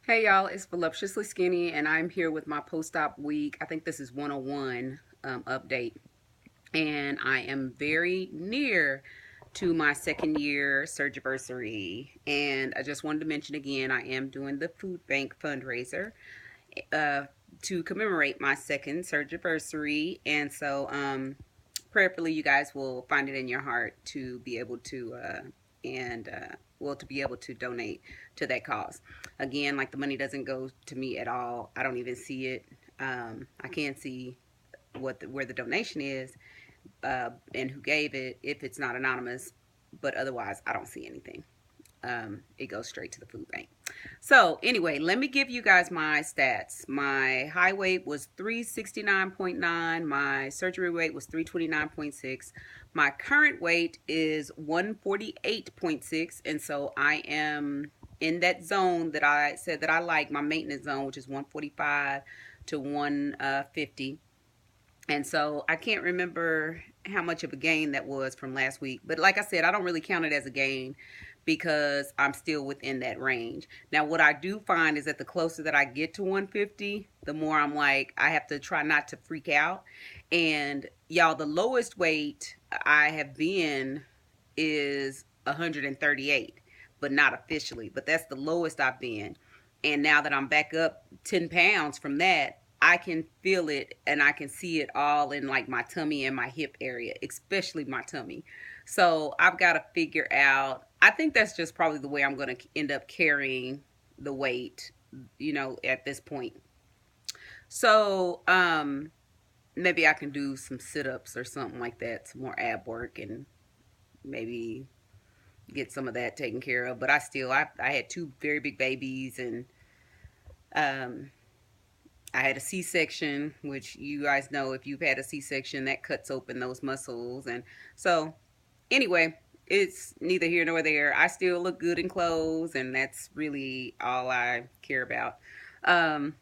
Hey y'all, it's Voluptuously Skinny, and I'm here with my post-op week. I think this is 101 update, and I am very near to my second year surgiversary. And I just wanted to mention again, I am doing the food bank fundraiser uh, to commemorate my second surgiversary, and so prayerfully, you guys will find it in your heart to be able to and well, to be able to donate to that cause. Again, like, the money doesn't go to me at all. I don't even see it. I can't see where the donation is, and who gave it if it's not anonymous. But otherwise, I don't see anything. It goes straight to the food bank. So anyway, let me give you guys my stats. My high weight was 369.9. My surgery weight was 329.6. My current weight is 148.6. And so I am in that zone that I said that I like, my maintenance zone, which is 145 to 150. And so I can't remember how much of a gain that was from last week. But like I said, I don't really count it as a gain because I'm still within that range. Now, what I do find is that the closer that I get to 150, the more I'm like, I have to try not to freak out. And y'all, the lowest weight I have been is 138, but not officially. But that's the lowest I've been. And now that I'm back up 10 pounds from that, I can feel it and I can see it all in like my tummy and my hip area, especially my tummy. So I've got to figure out, I think that's just probably the way I'm going to end up carrying the weight, at this point. So, maybe I can do some sit-ups or something like that, some more ab work, and maybe get some of that taken care of. But I had two very big babies, and um, I had a C-section, which you guys know, if you've had a C-section, that cuts open those muscles. And so, anyway, it's neither here nor there. I still look good in clothes, and that's really all I care about. Um,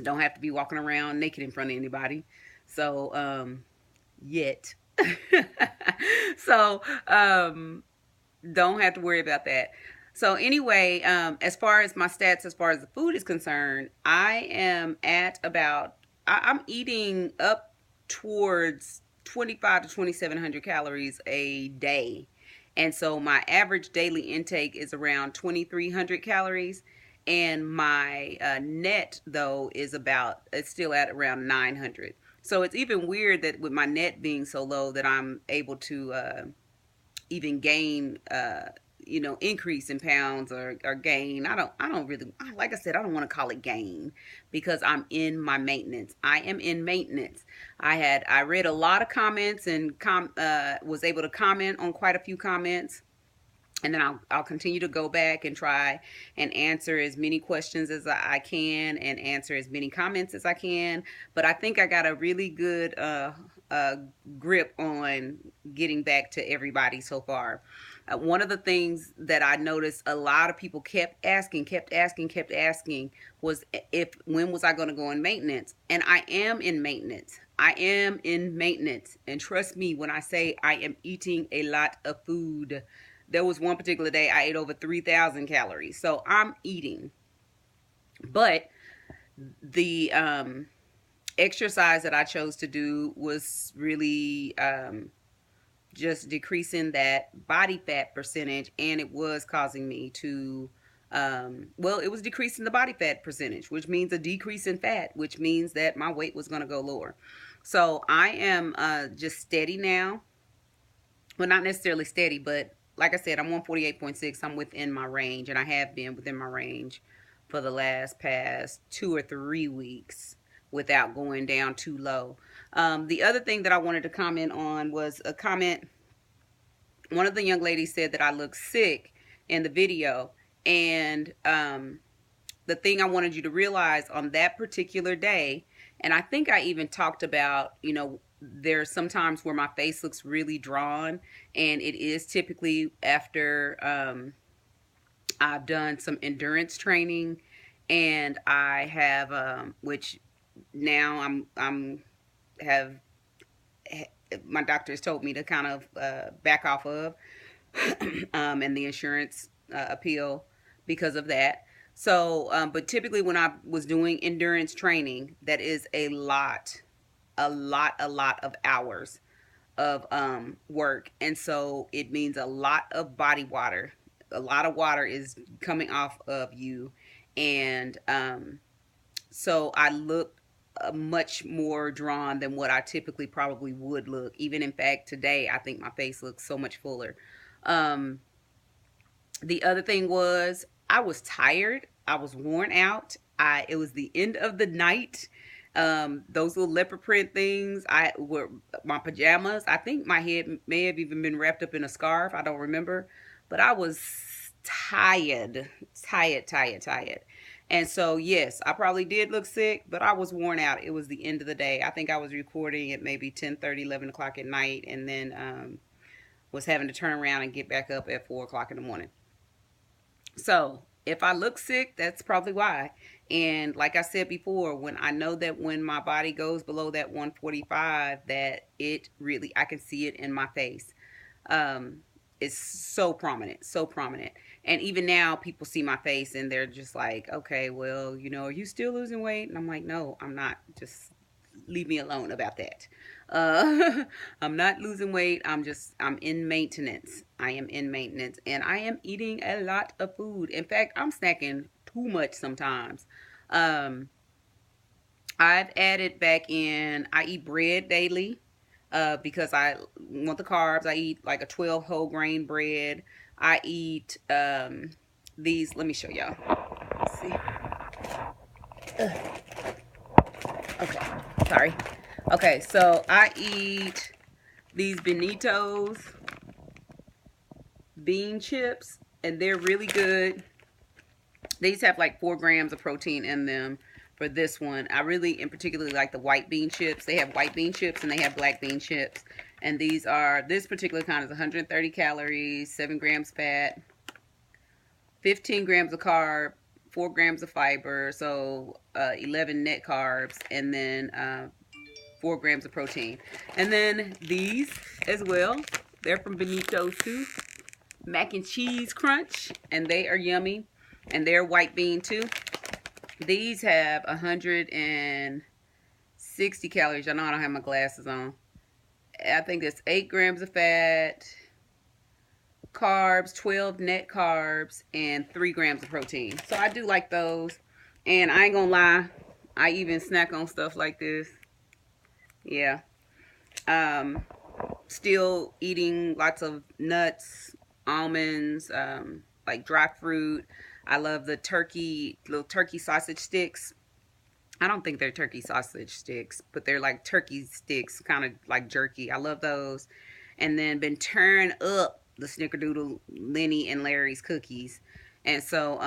don't have to be walking around naked in front of anybody. So, yet. so, don't have to worry about that. So anyway, as far as my stats, as far as the food is concerned, I am at about, I'm eating up towards 25 to 2,700 calories a day. And so my average daily intake is around 2,300 calories. And my net, though, it's still at around 900. So it's even weird that with my net being so low that I'm able to even gain increase in pounds, or gain. I don't really, like I said, I don't want to call it gain because I'm in my maintenance. I am in maintenance. I read a lot of comments and was able to comment on quite a few comments, and then I'll continue to go back and try and answer as many questions as I can and answer as many comments as I can. But I think I got a really good uh, grip on getting back to everybody so far. One of the things that I noticed a lot of people kept asking was, if when was I going to go in maintenance? And I am in maintenance. I am in maintenance. And trust me when I say I am eating a lot of food. There was one particular day I ate over 3,000 calories. So I'm eating. But the exercise that I chose to do was really just decreasing that body fat percentage, and it was causing me to it was decreasing the body fat percentage, which means a decrease in fat, which means that my weight was going to go lower. So I am just steady now. Well, not necessarily steady, but like I said, I'm 148.6. I'm within my range, and I have been within my range for the past 2 or 3 weeks without going down too low. The other thing that I wanted to comment on was a comment. One of the young ladies said that I look sick in the video, and the thing I wanted you to realize on that particular day, and I think I even talked about, there's sometimes where my face looks really drawn, and it is typically after I've done some endurance training, and I have, which now I'm have my doctor has told me to kind of back off of, and the insurance appeal because of that. So, but typically when I was doing endurance training, that is a lot of hours of work, and so it means a lot of body water. A lot of water is coming off of you, and so I look much more drawn than what I typically probably would look. Even in fact, today I think my face looks so much fuller. Um, the other thing was I was tired. I was worn out. It was the end of the night. Those little leopard print things. I were my pajamas. I think my head may have even been wrapped up in a scarf. I don't remember, but I was tired, tired. And so yes, I probably did look sick, but I was worn out. It was the end of the day. I think I was recording at maybe 10:30, 11 o'clock at night, and then was having to turn around and get back up at 4 o'clock in the morning. So if I look sick, that's probably why. And like I said before, when I know that when my body goes below that 145, that it really, I can see it in my face. Um, it's so prominent, so prominent. And even now, people see my face and they're just like, okay, well, are you still losing weight? And I'm like, no, I'm not. Just leave me alone about that. I'm not losing weight. I'm in maintenance. I am in maintenance and I am eating a lot of food. In fact, I'm snacking too much sometimes. Um, I've added back in, I eat bread daily because I want the carbs. I eat like a 12 whole grain bread. I eat these, let me show y'all. Let's see. Okay, sorry. Okay, so I eat these Benitos bean chips, and they're really good. These have like 4 grams of protein in them. For this one, I really in particularly like the white bean chips. They have white bean chips and they have black bean chips, and this particular kind is 130 calories, 7 grams fat, 15 grams of carb, 4 grams of fiber, so 11 net carbs, and then 4 grams of protein. And then these as well, they're from Benito's too, mac and cheese crunch, and they are yummy, and they're white bean too. These have 160 calories. I know I don't have my glasses on. I think it's 8 grams of fat, carbs, 12 net carbs, and 3 grams of protein. So I do like those. And I ain't gonna lie, I even snack on stuff like this. Yeah. Still eating lots of nuts, almonds, like dry fruit. I love the little turkey sausage sticks. I don't think they're turkey sausage sticks, but they're like turkey sticks, kind of like jerky. I love those. And then been tearing up the Snickerdoodle Lenny and Larry's cookies. And so,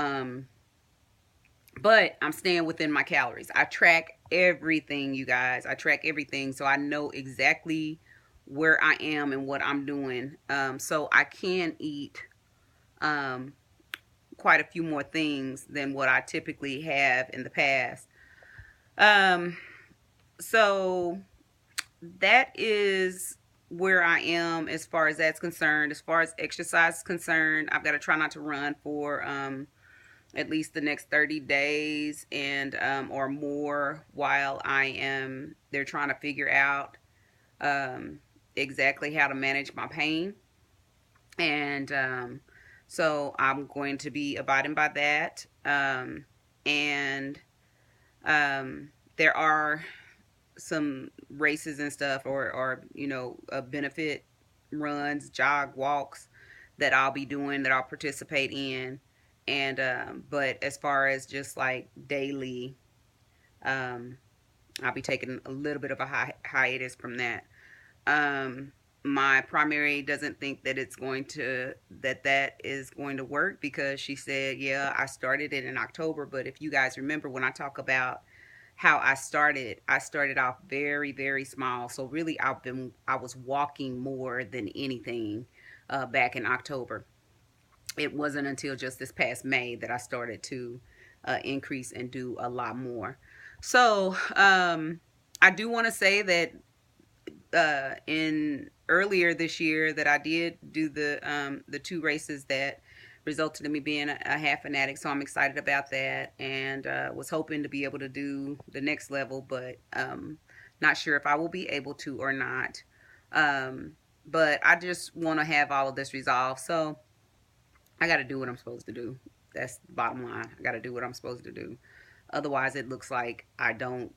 but I'm staying within my calories. I track everything, you guys. I track everything, so I know exactly where I am and what I'm doing. So I can eat quite a few more things than what I typically have in the past. So that is where I am as far as that's concerned. As far as exercise is concerned, I've got to try not to run for at least the next 30 days and or more while they're trying to figure out exactly how to manage my pain. And so I'm going to be abiding by that. And there are some races and stuff or benefit runs, jog walks that I'll be doing, that I'll participate in. And but as far as just like daily, I'll be taking a little bit of a hiatus from that. My primary doesn't think that that is going to work, because she said, yeah, I started it in October, but if you guys remember, when I talk about how I started off very, very small. So really I was walking more than anything back in October. It wasn't until just this past May that I started to increase and do a lot more. So I do want to say that in earlier this year that I did do the 2 races that resulted in me being a half fanatic. So I'm excited about that, and was hoping to be able to do the next level, but not sure if I will be able to or not. Um, but I just want to have all of this resolved. So I got to do what I'm supposed to do. That's the bottom line. I got to do what I'm supposed to do. Otherwise, it looks like I don't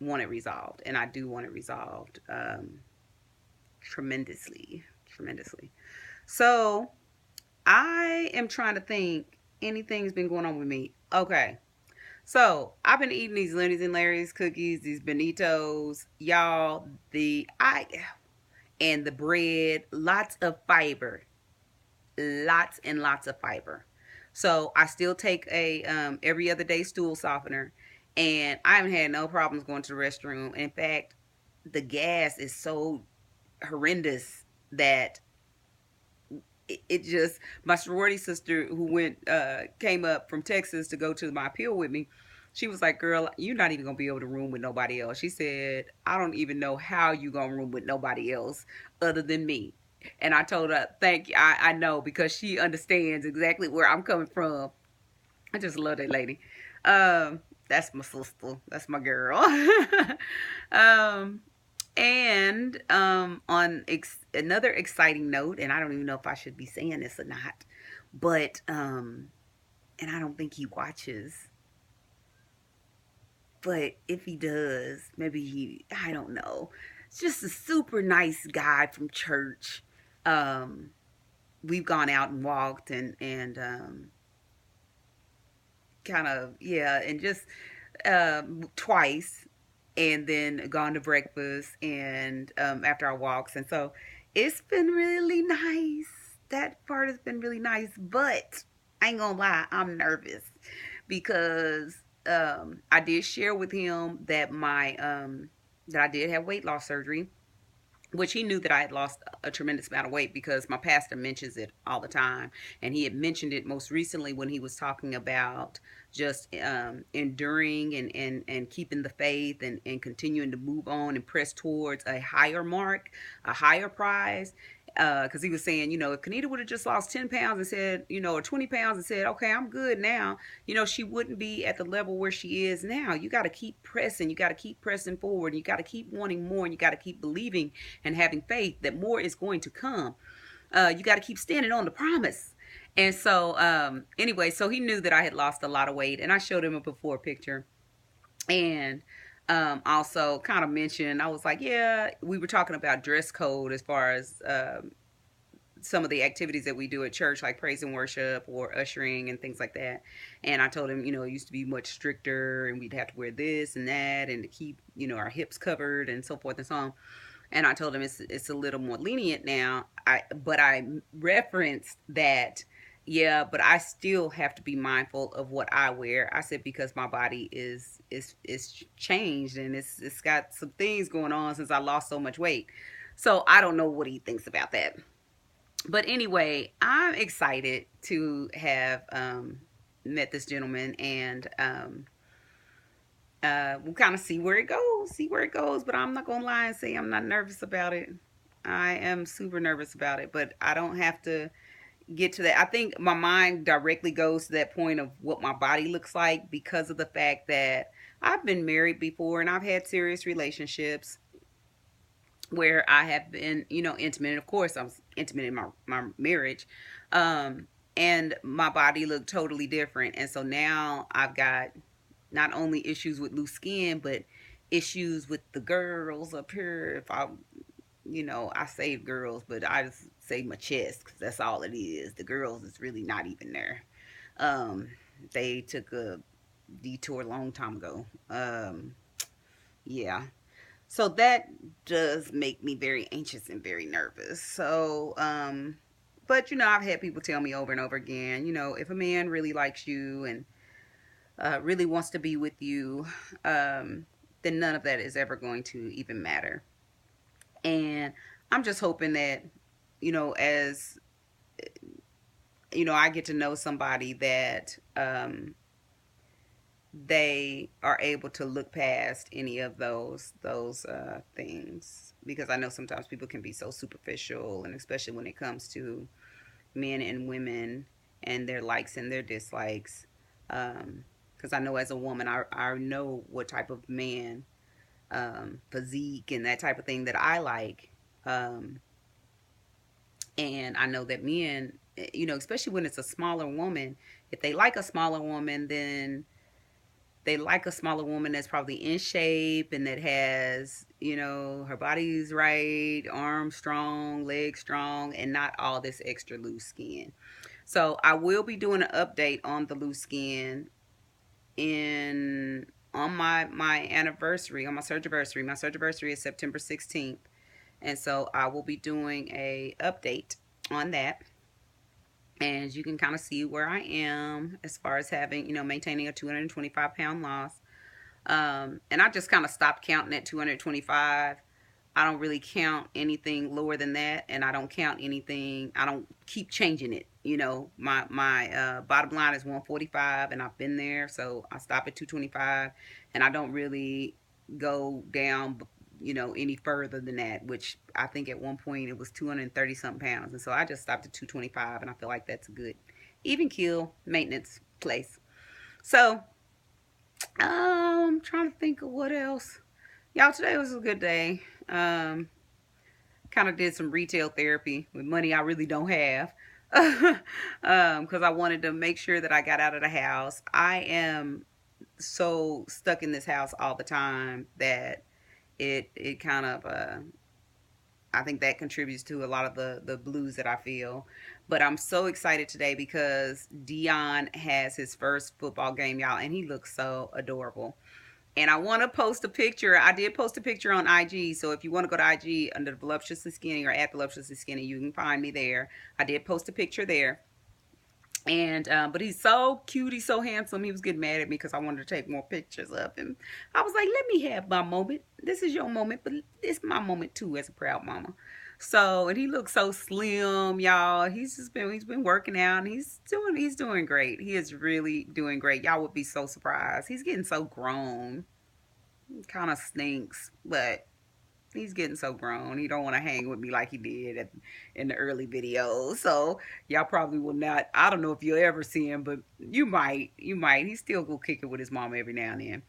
want it resolved, and I do want it resolved tremendously, tremendously. So I am trying to think. Anything's been going on with me. Okay. So I've been eating these Lenny's and Larry's cookies, these Benitos, y'all. The I and the bread, lots of fiber, lots and lots of fiber. So I still take a every other day stool softener, and I haven't had no problems going to the restroom. In fact, the gas is so horrendous that it just, my sorority sister who went came up from Texas to go to my appeal with me. She was like, "Girl, you're not even gonna be able to room with nobody else." She said, "I don't even know how you gonna room with nobody else other than me." And I told her, "Thank you. I know, because she understands exactly where I'm coming from." I just love that lady. Um, that's my sister. That's my girl. um, and on another exciting note, and I don't even know if I should be saying this or not, but and I don't think he watches, but if he does, maybe I don't know. It's just a super nice guy from church. Um, we've gone out and walked and kind of, yeah, and just twice, and then gone to breakfast and after our walks, and so it's been really nice. That part has been really nice, but I ain't gonna lie, I'm nervous because I did share with him that my that I did have weight loss surgery, which he knew that I had lost a tremendous amount of weight because my pastor mentions it all the time. And he had mentioned it most recently when he was talking about just enduring and keeping the faith and continuing to move on and press towards a higher mark, a higher prize. Because he was saying, if Kanita would have just lost 10 pounds and said, or 20 pounds and said, okay, I'm good now, she wouldn't be at the level where she is now. You got to keep pressing. You got to keep pressing forward. You got to keep wanting more. And you got to keep believing and having faith that more is going to come. You got to keep standing on the promise. And so, anyway, so he knew that I had lost a lot of weight, and I showed him a before picture. And also kind of mentioned, I was like, yeah, we were talking about dress code as far as some of the activities that we do at church, like praise and worship or ushering and things like that. And I told him, it used to be much stricter, and we'd have to wear this and that, and to keep, our hips covered and so forth and so on. And I told him it's a little more lenient now. But I referenced that, yeah, but I still have to be mindful of what I wear. I said, because my body is changed, and it's got some things going on since I lost so much weight. So I don't know what he thinks about that. But anyway, I'm excited to have met this gentleman, and we'll kind of see where it goes. See where it goes. But I'm not gonna lie and say I'm not nervous about it. I am super nervous about it, but I don't have to get to that. I think my mind directly goes to that point of what my body looks like because of the fact that I've been married before and I've had serious relationships where I have been, intimate. And of course, I was intimate in my marriage. And my body looked totally different. And so now I've got not only issues with loose skin, but issues with the girls up here. If I say girls, but I just say my chest because that's all it is. The girls is really not even there. Um, they took a detour a long time ago. Yeah. So that does make me very anxious and very nervous. So, but I've had people tell me over and over again, if a man really likes you and really wants to be with you, then none of that is ever going to even matter. And I'm just hoping that, as I get to know somebody that they are able to look past any of those things, because I know sometimes people can be so superficial, and especially when it comes to men and women, and their likes and their dislikes. Because I know as a woman, I know what type of man, physique and that type of thing that I like. Um, and I know that men, especially when it's a smaller woman, if they like a smaller woman, then they like a smaller woman that's probably in shape and that has, her body's right, arms strong, legs strong, and not all this extra loose skin. So I will be doing an update on the loose skin in on my anniversary, on my surgiversary. My surgiversary is September 16th. And so I will be doing a update on that. And you can kind of see where I am as far as having, maintaining a 225-pound loss. And I just kind of stopped counting at 225. I don't really count anything lower than that, and I don't count anything. I don't keep changing it. My bottom line is 145, and I've been there, so I stop at 225, and I don't really go down, any further than that. Which I think at one point it was 230 something pounds, and so I just stopped at 225, and I feel like that's a good even keel maintenance place. So trying to think of what else. Y'all, today was a good day. Kind of did some retail therapy with money I really don't have. Because I wanted to make sure that I got out of the house. I am so stuck in this house all the time that it kind of I think that contributes to a lot of the blues that I feel. But I'm so excited today because Dion has his first football game, y'all, and he looks so adorable. And I want to post a picture. I did post a picture on IG. So if you want to go to IG under Voluptuously Skinny or at Voluptuously Skinny, you can find me there. I did post a picture there. And but he's so cute, he's so handsome. He was getting mad at me because I wanted to take more pictures of him. I was like, let me have my moment. This is your moment, but it's my moment too as a proud mama. So, and he looks so slim, y'all. He's been working out, and he's doing great. He is really doing great. Y'all would be so surprised. He's getting so grown. Kind of stinks, but he's getting so grown. He don't want to hang with me like he did in the early videos. So y'all probably will not. I don't know if you'll ever see him, but you might. You might. He still go kick it with his mama every now and then.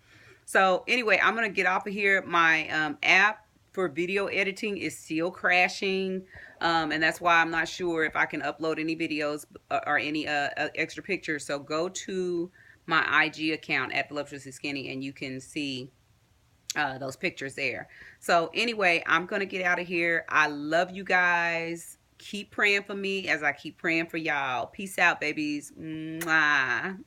So anyway, I'm gonna get off of here. My app for video editing is still crashing, and that's why I'm not sure if I can upload any videos or any extra pictures. So go to my IG account at Voluptuously Skinny, and you can see those pictures there. So anyway, I'm gonna get out of here. I love you guys. Keep praying for me as I keep praying for y'all. Peace out, babies. Mwah.